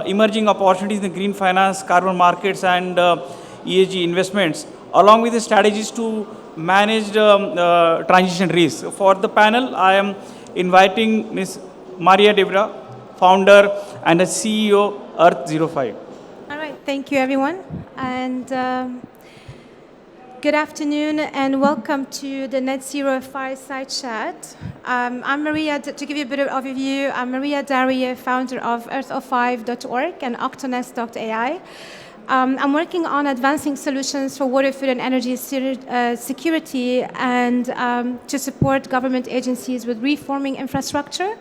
emerging opportunities in the green finance, carbon markets, and ESG investments, along with the strategies to manage transition risks. For the panel, I am inviting Ms. Maria Debra, founder and a CEO, Earth05. All right, thank you, everyone. And good afternoon and welcome to the Net Zero Fireside Chat. I'm Maria, to give you a bit of overview, I'm Maria Daria, founder of Earth05.org and Octonest.ai. I'm working on advancing solutions for water, food, and energy security and to support government agencies with reforming infrastructure.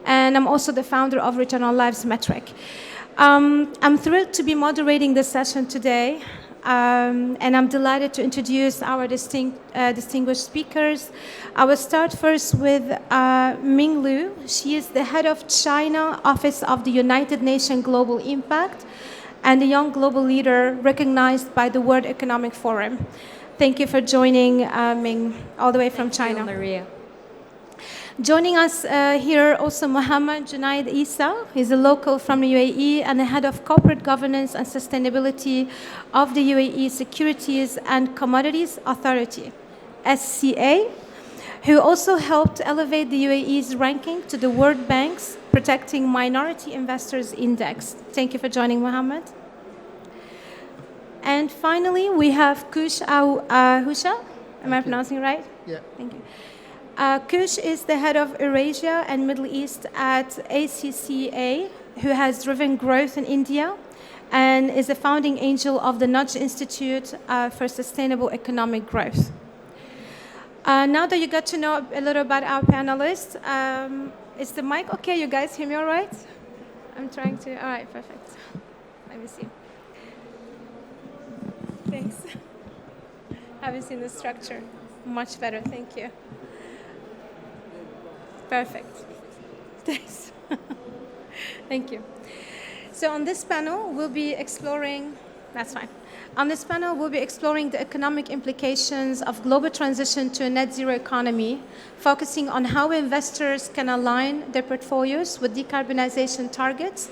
And I'm also the founder of Return on Lives metric. I'm thrilled to be moderating this session today. And I'm delighted to introduce our distinguished speakers. I will start first with Ming Lu. She is the head of China Office of the United Nations Global Impact and a young global leader recognized by the World Economic Forum. Thank you for joining, Ming, all the way from China. Thank you, Maria. Joining us here also Mohammed Junaid Isa. He's a local from the UAE and the head of corporate governance and sustainability of the UAE Securities and Commodities Authority, SCA, who also helped elevate the UAE's ranking to the World Bank's Protecting Minority Investors Index. Thank you for joining, Mohammed. And finally, we have Kush Husha. Am I pronouncing it right? Yeah. Thank you. Kush is the head of Eurasia and Middle East at ACCA, who has driven growth in India and is a founding angel of the Nudge Institute for Sustainable Economic Growth. Now that you got to know a little about our panelists, is the mic okay? You guys hear me all right? I'm trying to, all right, perfect. Let me see. Thanks. Have you seen the structure? Much better, thank you. Perfect. Thanks. Thank you. So on this panel, we'll be exploring, that's fine. On this panel, we'll be exploring the economic implications of global transition to a net zero economy, focusing on how investors can align their portfolios with decarbonization targets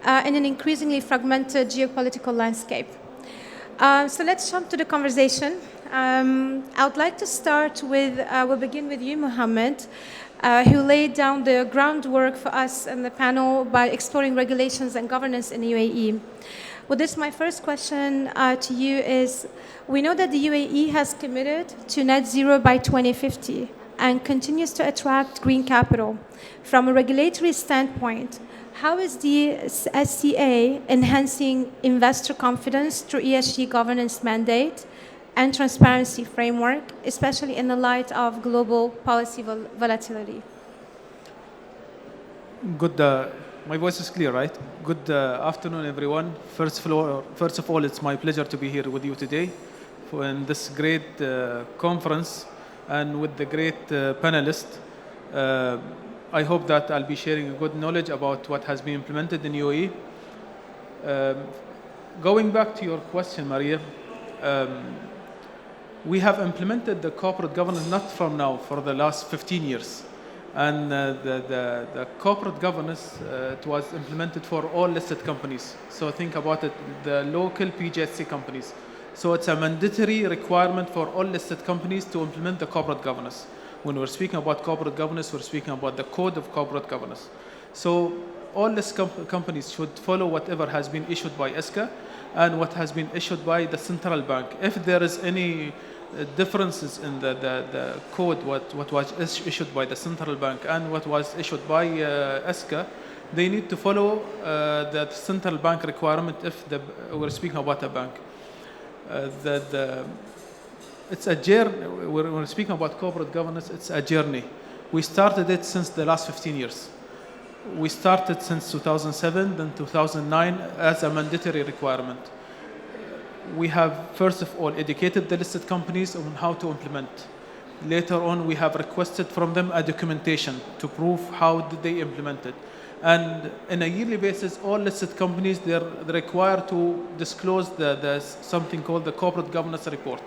in an increasingly fragmented geopolitical landscape. So let's jump to the conversation. I would like to start with, we'll begin with you, Mohammed, who laid down the groundwork for us in the panel by exploring regulations and governance in the UAE. Well, this my first question to you is, we know that the UAE has committed to net zero by 2050 and continues to attract green capital. From a regulatory standpoint, how is the SCA enhancing investor confidence through ESG governance mandate and transparency framework, especially in the light of global policy volatility? Good. My voice is clear, right? Good afternoon, everyone. First of all, it's my pleasure to be here with you today in this great conference and with the great panelists. I hope that I'll be sharing a good knowledge about what has been implemented in UAE. Going back to your question, Maria, we have implemented the corporate governance not from now, for the last 15 years. And the corporate governance, it was implemented for all listed companies. So think about it, the local PJSC companies. So it's a mandatory requirement for all listed companies to implement the corporate governance. When we're speaking about corporate governance, we're speaking about the code of corporate governance. So all listed companies should follow whatever has been issued by ESCA and what has been issued by the central bank. If there is any differences in the code, what was issued by the central bank and what was issued by ESCA, they need to follow the central bank requirement if we're speaking about a bank. It's a journey. When we're speaking about corporate governance, it's a journey. We started it since the last 15 years. We started since 2007, then 2009 as a mandatory requirement. We have, first of all, educated the listed companies on how to implement. Later on, we have requested from them a documentation to prove how did they implement it. And on a yearly basis, all listed companies, they're required to disclose something called the corporate governance report,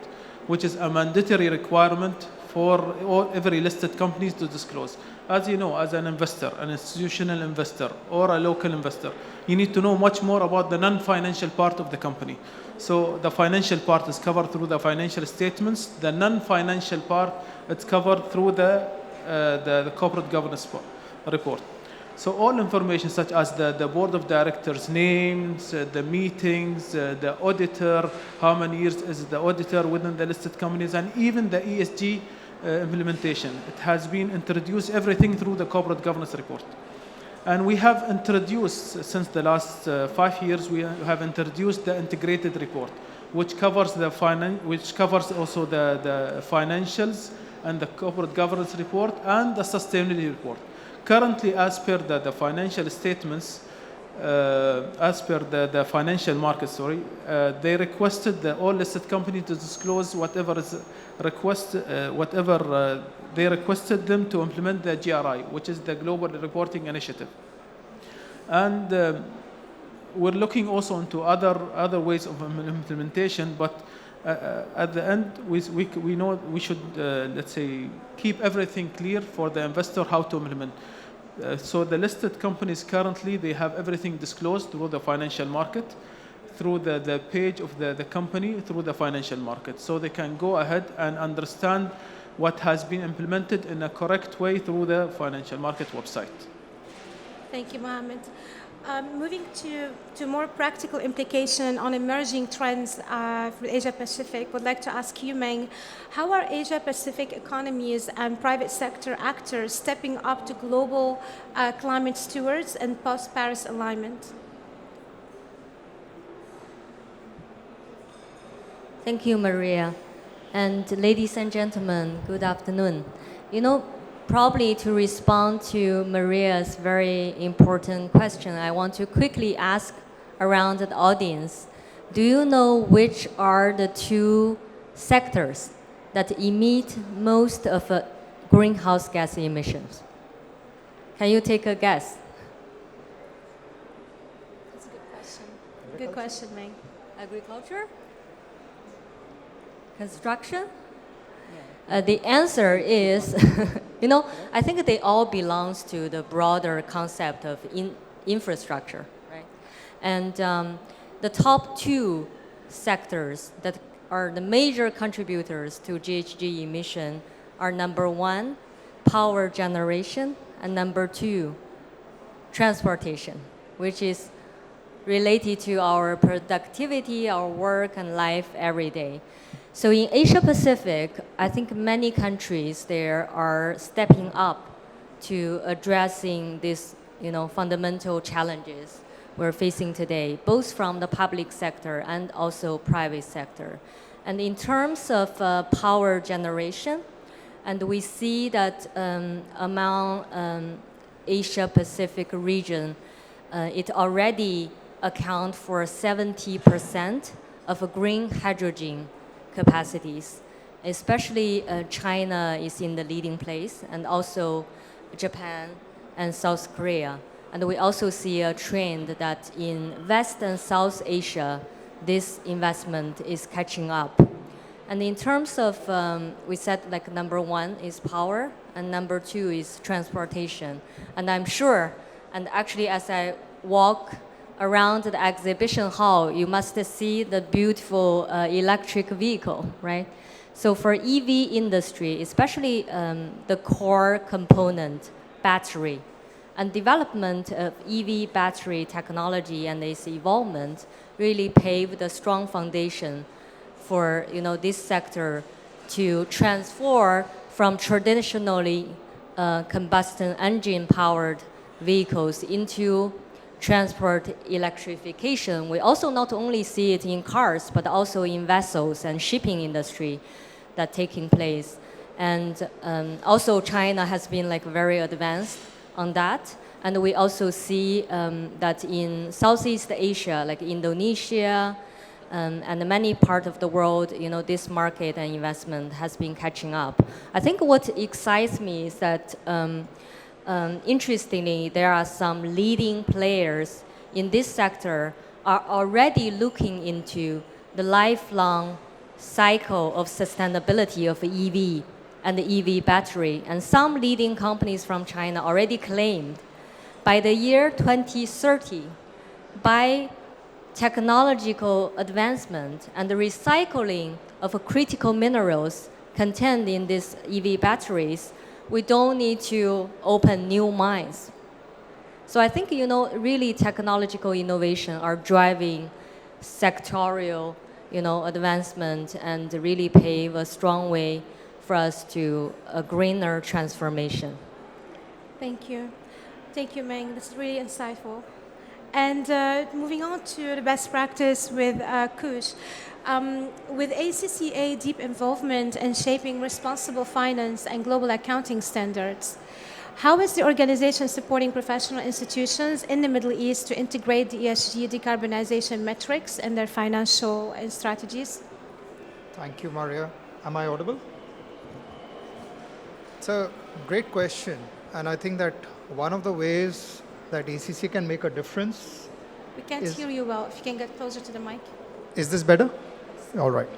which is a mandatory requirement for every listed companies to disclose. As you know, as an investor, an institutional investor, or a local investor, you need to know much more about the non-financial part of the company. So the financial part is covered through the financial statements. The non-financial part, it's covered through the corporate governance report. So all information such as the board of directors names, the meetings, the auditor, how many years is the auditor within the listed companies, and even the ESG implementation. It has been introduced, everything through the corporate governance report. And we have introduced, since the last 5 years, we have introduced the integrated report, which covers also the financials and the corporate governance report and the sustainability report. Currently, as per the financial statements, as per the financial market, they requested all listed companies to disclose whatever is they requested them to implement the GRI, which is the Global Reporting Initiative. And we're looking also into other ways of implementation, but at the end, we know we should, let's say, keep everything clear for the investor how to implement. So the listed companies currently, they have everything disclosed through the financial market, through the page of the company, through the financial market. So they can go ahead and understand what has been implemented in a correct way through the financial market website. Thank you, Mohammed. Moving to more practical implication on emerging trends for Asia Pacific, would like to ask you, Meng, how are Asia Pacific economies and private sector actors stepping up to global climate stewards and post-Paris alignment? Thank you, Maria. And ladies and gentlemen, good afternoon. Probably to respond to Maria's very important question, I want to quickly ask around the audience, do you know which are the two sectors that emit most of greenhouse gas emissions? Can you take a guess? That's a good question. Good question, Meng. Agriculture? Construction? The answer is, I think they all belongs to the broader concept of infrastructure, right? And the top two sectors that are the major contributors to GHG emission are number one, power generation, and number two, transportation, which is related to our productivity, our work and life every day. So in Asia Pacific, I think many countries there are stepping up to addressing these, fundamental challenges we're facing today, both from the public sector and also private sector. And in terms of power generation, and we see that among Asia Pacific region, it already accounts for 70% of green hydrogen capacities, especially China is in the leading place, and also Japan and South Korea. And we also see a trend that in West and South Asia, this investment is catching up. And in terms of, we said like number one is power, and number two is transportation. And I'm sure, and actually as I walk around the exhibition hall, you must see the beautiful electric vehicle, right? So for EV industry, especially the core component, battery, and development of EV battery technology and its evolvement really paved a strong foundation for this sector to transform from traditionally combustion engine powered vehicles into transport electrification. We also not only see it in cars, but also in vessels and shipping industry that taking place. And also China has been very advanced on that. And we also see that in Southeast Asia, like Indonesia, and many parts of the world, this market and investment has been catching up. I think what excites me is that interestingly, there are some leading players in this sector are already looking into the lifelong cycle of sustainability of EV and the EV battery. And some leading companies from China already claimed by the year 2030, by technological advancement and the recycling of critical minerals contained in these EV batteries, we don't need to open new mines. So I think, really technological innovation are driving sectorial, advancement and really pave a strong way for us to a greener transformation. Thank you. Thank you, Meng. This is really insightful. And moving on to the best practice with Kush. With ACCA deep involvement in shaping responsible finance and global accounting standards, how is the organization supporting professional institutions in the Middle East to integrate the ESG decarbonization metrics in their financial strategies? Thank you, Maria. Am I audible? It's a great question, and I think that one of the ways that ACC can make a difference. We can't hear you well. If you can get closer to the mic. Is this better? All right.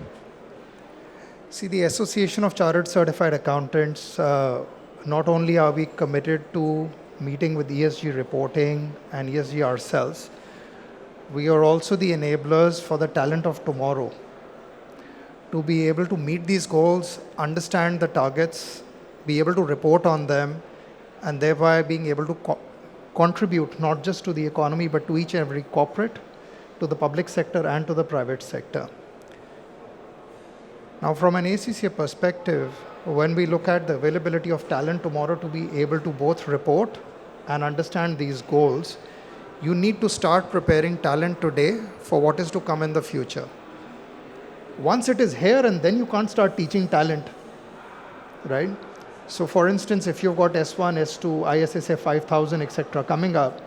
See, the Association of Chartered Certified Accountants, not only are we committed to meeting with ESG reporting and ESG ourselves, we are also the enablers for the talent of tomorrow to be able to meet these goals, understand the targets, be able to report on them, and thereby being able to contribute not just to the economy, but to each and every corporate, to the public sector and to the private sector. Now, from an ACCA perspective, when we look at the availability of talent tomorrow to be able to both report and understand these goals, you need to start preparing talent today for what is to come in the future. Once it is here, and then you can't start teaching talent, right? So for instance, if you've got S1, S2, ISSA 5000, etc. coming up,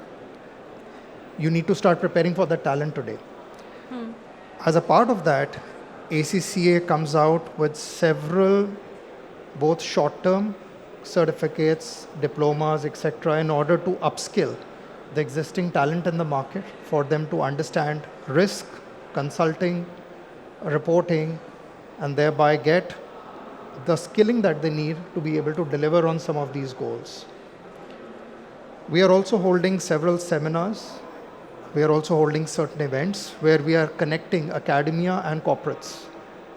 you need to start preparing for the talent today. As a part of that, ACCA comes out with several both short-term certificates, diplomas, etc. in order to upskill the existing talent in the market for them to understand risk, consulting, reporting, and thereby get the skilling that they need to be able to deliver on some of these goals. We are also holding several seminars. We are also holding certain events where we are connecting academia and corporates,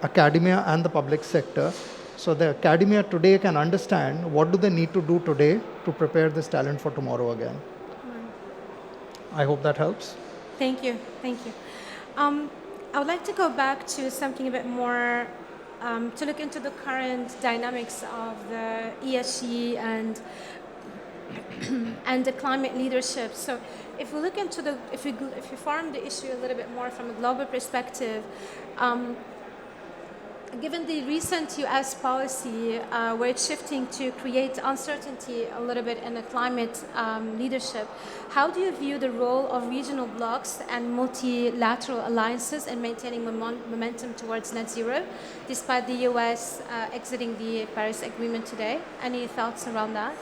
academia and the public sector, so the academia today can understand what do they need to do today to prepare this talent for tomorrow again. I hope that helps. Thank you. Thank you. I would like to go back to something a bit more, to look into the current dynamics of the ESG and and the climate leadership. So if we look into if we farm the issue a little bit more from a global perspective, given the recent US policy where it's shifting to create uncertainty a little bit in the climate leadership, how do you view the role of regional blocs and multilateral alliances in maintaining momentum towards net zero, despite the US exiting the Paris Agreement today? Any thoughts around that?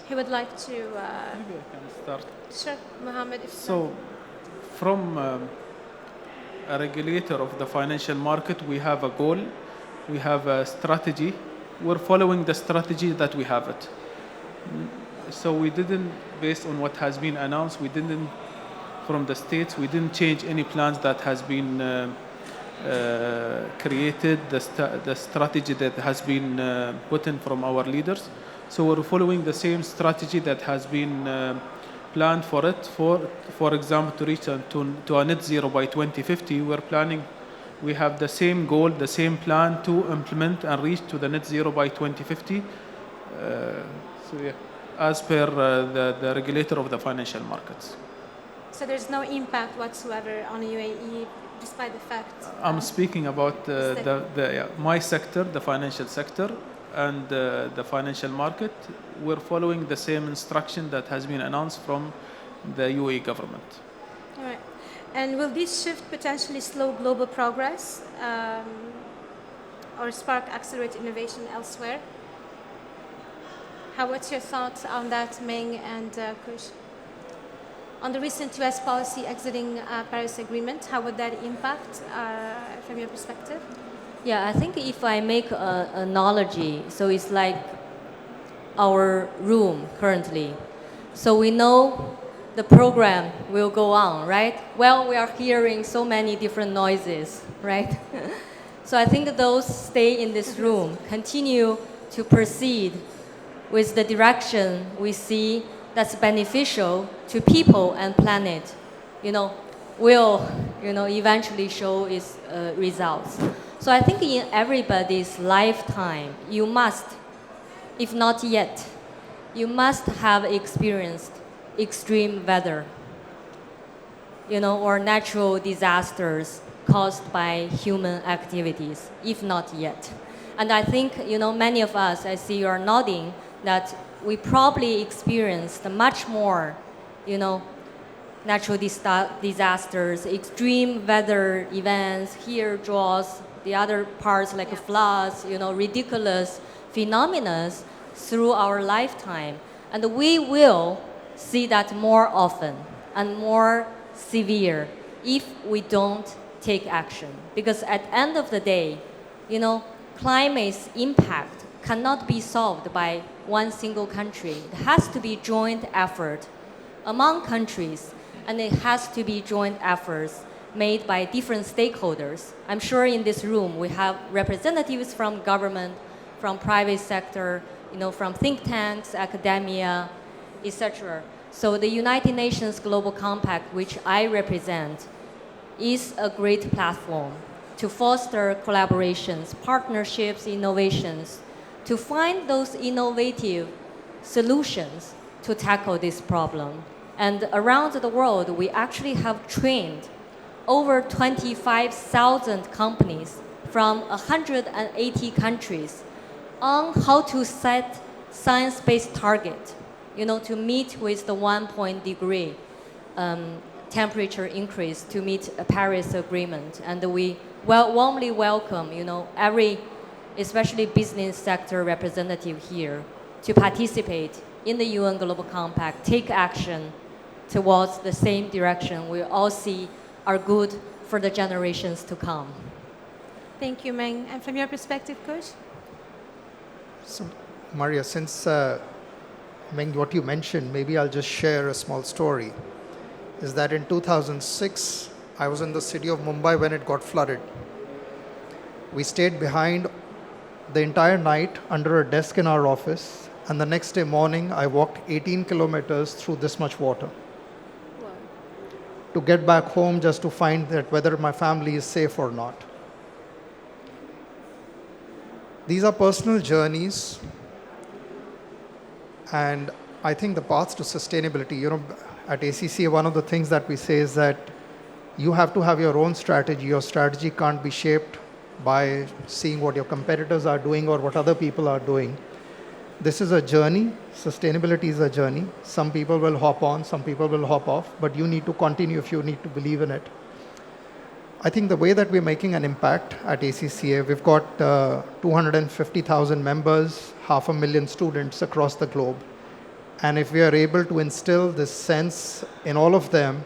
Who would like to? Maybe I can start. Sure, Mohammed. So, from a regulator of the financial market, we have a goal, we have a strategy. We're following the strategy that we have it. So we didn't, based on what has been announced, we didn't, from the states, we didn't change any plans that has been created, the strategy that has been put in from our leaders. So we're following the same strategy that has been planned for it. For example, to reach to a net zero by 2050, we're planning, we have the same goal, the same plan to implement and reach to the net zero by 2050. So yeah, as per the regulator of the financial markets. So there's no impact whatsoever on UAE, despite the fact. I'm speaking about my sector, the financial sector, and the financial market. We're following the same instruction that has been announced from the UAE government. All right. And will this shift potentially slow global progress or spark accelerated innovation elsewhere? What's your thoughts on that, Meng and Kush? On the recent US policy exiting Paris Agreement, how would that impact from your perspective? Yeah, I think if I make an analogy, so it's like our room currently. So we know the program will go on, right? Well, we are hearing so many different noises, right? So I think those stay in this room, continue to proceed with the direction we see that's beneficial to people and planet, will, eventually show its results. So I think in everybody's lifetime, you must, if not yet, you must have experienced extreme weather, or natural disasters caused by human activities, if not yet. And I think, many of us, I see you are nodding, that we probably experienced much more, natural disasters, extreme weather events, here droughts, the other parts like floods, ridiculous phenomena through our lifetime. And we will see that more often and more severe if we don't take action. Because at the end of the day, climate's impact cannot be solved by one single country. It has to be joint effort among countries, and it has to be joint efforts made by different stakeholders. I'm sure in this room we have representatives from government, from private sector, from think tanks, academia, etc. So the United Nations Global Compact, which I represent, is a great platform to foster collaborations, partnerships, innovations, to find those innovative solutions to tackle this problem. And around the world, we actually have trained over 25,000 companies from 180 countries on how to set science-based target, to meet with the 1 degree temperature increase to meet a Paris Agreement. And we warmly welcome, every, especially business sector representative here, to participate in the UN Global Compact, take action towards the same direction we all see are good for the generations to come. Thank you, Meng. And from your perspective, Coach? So, Maria, since Meng, what you mentioned, maybe I'll just share a small story. Is that in 2006, I was in the city of Mumbai when it got flooded. We stayed behind the entire night under a desk in our office, and the next day morning, I walked 18 kilometers through this much water. Wow. To get back home just to find that whether my family is safe or not. These are personal journeys, and I think the path to sustainability, at ACCA, one of the things that we say is that you have to have your own strategy. Your strategy can't be shaped by seeing what your competitors are doing or what other people are doing. This is a journey. Sustainability is a journey. Some people will hop on, some people will hop off, but you need to continue if you need to believe in it. I think the way that we're making an impact at ACCA, we've got 250,000 members, 500,000 students across the globe. And if we are able to instill this sense in all of them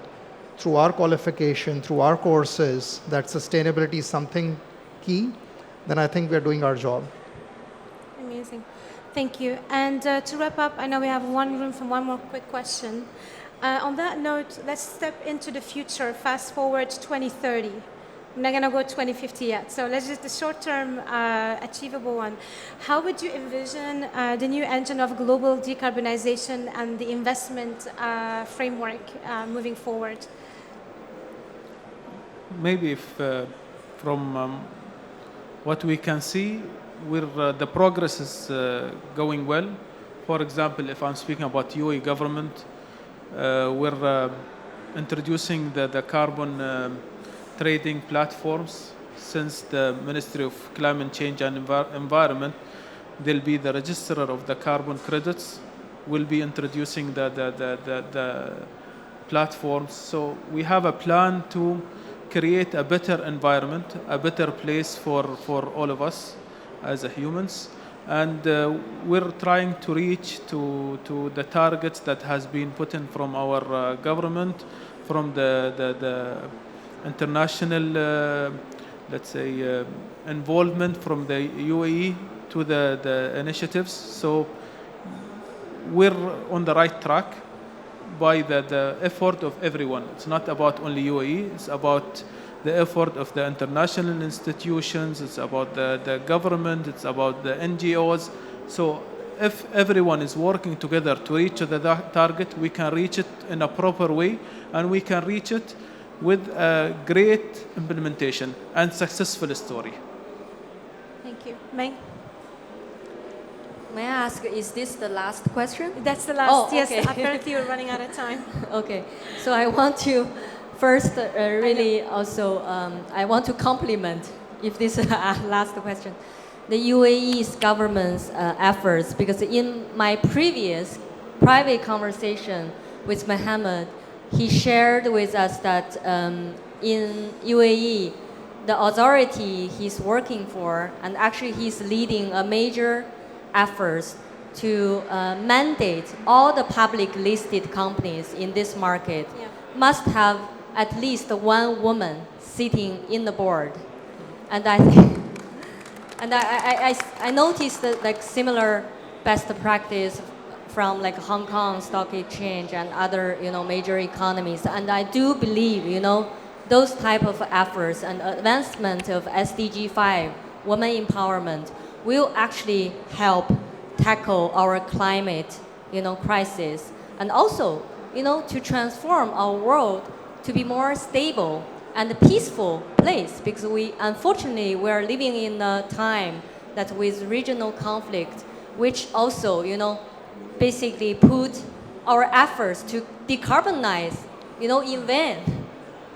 through our qualification, through our courses, that sustainability is something key, then I think we're doing our job. Amazing. Thank you. And to wrap up, I know we have room for one more quick question. On that note, let's step into the future, fast forward 2030. I'm not going to go 2050 yet, so let's just the short-term achievable one. How would you envision the new engine of global decarbonization and the investment framework moving forward? Maybe if from what we can see, the progress is going well. For example, if I'm speaking about UAE government, we're introducing the carbon trading platforms. Since the Ministry of Climate Change and Environment, they'll be the registrar of the carbon credits, will be introducing the platforms. So we have a plan to create a better environment, a better place for all of us as humans. And we're trying to reach to the targets that has been put in from our government, from the international let's say, involvement from the UAE to the initiatives. So we're on the right track by the effort of everyone. It's not about only UAE, it's about the effort of the international institutions, it's about the government, it's about the NGOs. So if everyone is working together to reach the target, we can reach it in a proper way, and we can reach it with a great implementation and successful story. Thank you. Meng? May I ask, is this the last question? That's the last. Oh, Yes, okay. apparently we're running out of time. Okay, so I want to first really also, I want to compliment, if this is the last question, the UAE's government's efforts, because in my previous private conversation with Mohammed, he shared with us that in UAE, the authority he's working for, and actually he's leading a major efforts to mandate all the public listed companies in this market must have at least one woman sitting in the board. And I think, and I noticed that like similar best practice from like Hong Kong Stock Exchange and other major economies. And I do believe those type of efforts and advancement of SDG 5, women empowerment, will actually help tackle our climate, crisis, and also, to transform our world to be more stable and a peaceful place. Because unfortunately, we're living in a time that with regional conflict, which also, basically put our efforts to decarbonize, in vain.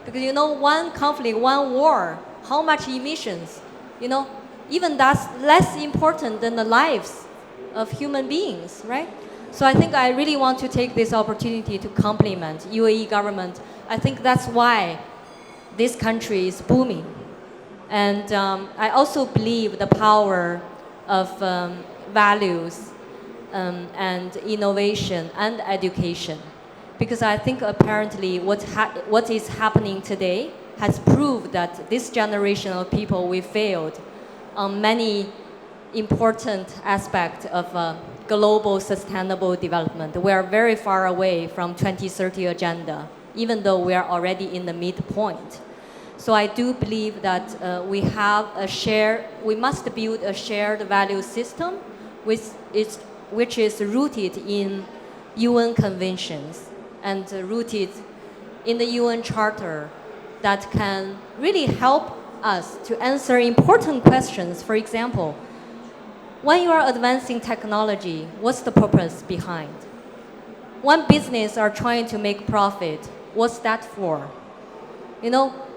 Because one conflict, one war, how much emissions, even that's less important than the lives of human beings, right? So I think I really want to take this opportunity to compliment UAE government. I think that's why this country is booming. And I also believe the power of values and innovation and education. Because I think apparently what is happening today has proved that this generation of people, we failed on many important aspects of global sustainable development. We are very far away from 2030 agenda, even though we are already in the midpoint. So I do believe that we must build a shared value system which is rooted in UN conventions and rooted in the UN Charter that can really help us to answer important questions. For example, when you are advancing technology, what's the purpose behind? One business are trying to make profit, what's that for?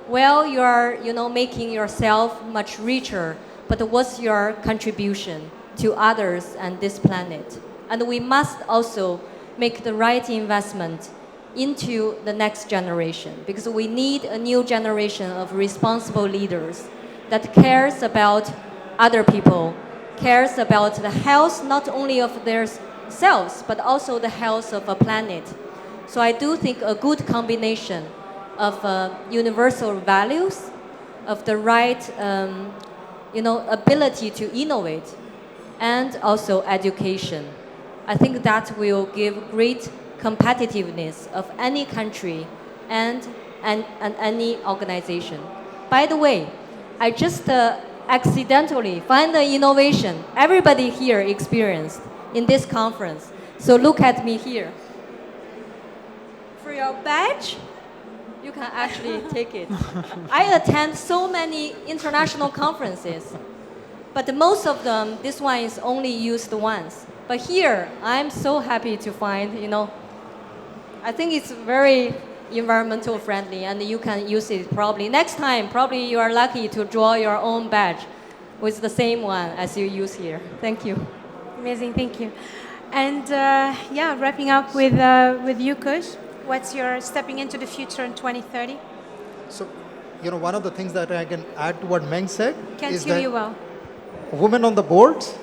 Well, you are making yourself much richer, but what's your contribution to others and this planet? And we must also make the right investment into the next generation, because we need a new generation of responsible leaders that cares about other people, cares about the health not only of their selves, but also the health of a planet. So I do think a good combination of universal values, of the right ability to innovate, and also education. I think that will give great competitiveness of any country and any organization. By the way, I just accidentally find the innovation everybody here experienced in this conference. So look at me here. For your badge, you can actually take it. I attend so many international conferences, but most of them, this one is only used once. But here, I'm so happy to find, I think it's very environmental friendly, and you can use it probably. Next time, probably you are lucky to draw your own badge with the same one as you use here. Thank you. Amazing, thank you. And wrapping up with you, Kush. What's your stepping into the future in 2030? So, one of the things that I can add to what Meng said Can't is hear that you well. women on the boards,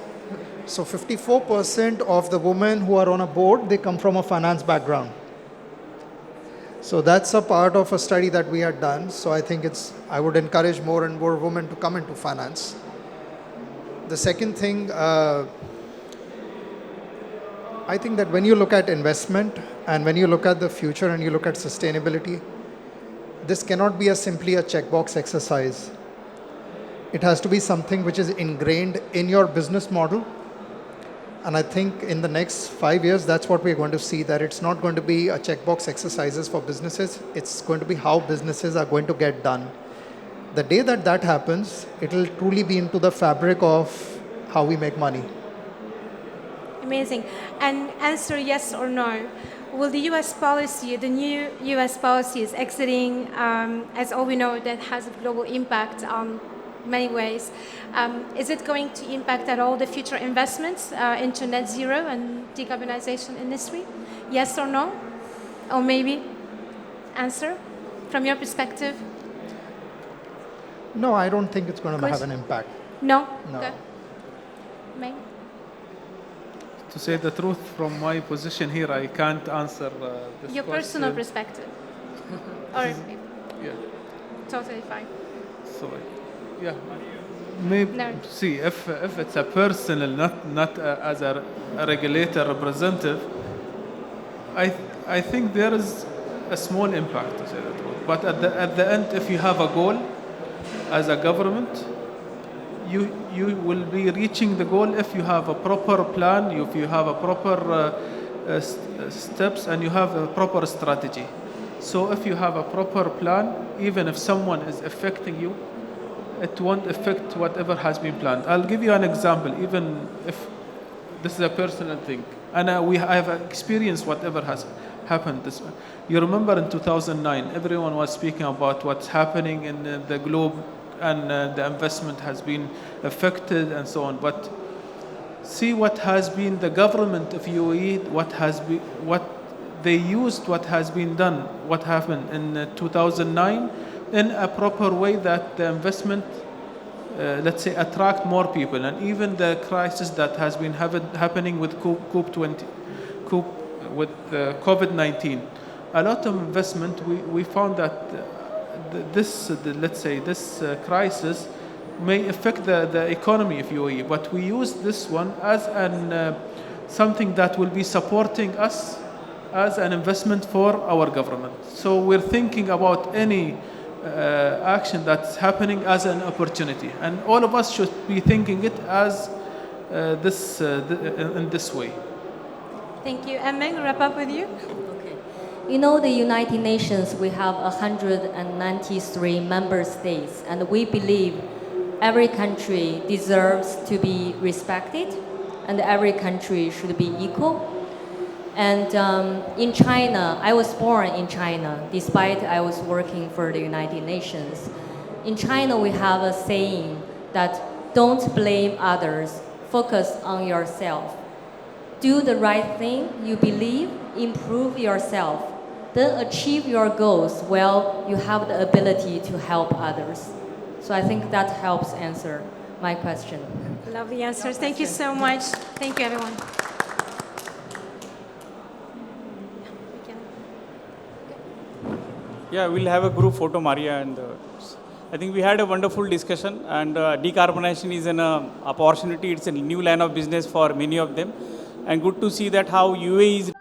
so 54% of the women who are on a board, they come from a finance background. So that's a part of a study that we had done. So I think I would encourage more and more women to come into finance. The second thing, I think that when you look at investment and when you look at the future and you look at sustainability, this cannot be simply a checkbox exercise. It has to be something which is ingrained in your business model. And I think in the next 5 years, that's what we're going to see, that it's not going to be a checkbox exercises for businesses. It's going to be how businesses are going to get done. The day that that happens, it'll truly be into the fabric of how we make money. Amazing. And answer yes or no. Will the US policy, the new US policy is exiting, as all we know, that has a global impact on many ways. Is it going to impact at all the future investments into net zero and decarbonization industry? Yes or no? Or maybe answer from your perspective? No, I don't think it's going to Chris? have an impact. No? No. Okay. Meng? To say the truth, from my position here, I can't answer this Your question. personal perspective. Or Yeah. totally fine. So, yeah. Maybe No. see if it's a personal, not as a regulator representative. I think there is a small impact, to say the truth. But at the end, if you have a goal as a government, you will be reaching the goal if you have a proper plan, if you have a proper steps, and you have a proper strategy. So if you have a proper plan, even if someone is affecting you, it won't affect whatever has been planned. I'll give you an example, even if this is a personal thing. And I have experienced whatever has happened. You remember in 2009, everyone was speaking about what's happening in the globe, and the investment has been affected and so on. But see what has been the government of UAE, what they used, what has been done, what happened in 2009 in a proper way that the investment, let's say, attract more people. And even the crisis that has been happening with with COVID-19, a lot of investment, we found that this crisis may affect the economy of UAE, but we use this one as something that will be supporting us as an investment for our government. So we're thinking about any action that's happening as an opportunity, and all of us should be thinking it as in this way. Thank you. And Meng, wrap up with you. Okay. You know, the United Nations, we have 193 member states, and we believe every country deserves to be respected, and every country should be equal. And in China, I was born in China, despite I was working for the United Nations. In China, we have a saying that don't blame others, focus on yourself. Do the right thing you believe, improve yourself, then achieve your goals while you have the ability to help others. So I think that helps answer my question. Lovely answers. Thank you so much. Thank you, everyone. Yeah, we'll have a group photo, Maria, and I think we had a wonderful discussion, and decarbonization is an opportunity. It's a new line of business for many of them, and good to see that how UAE is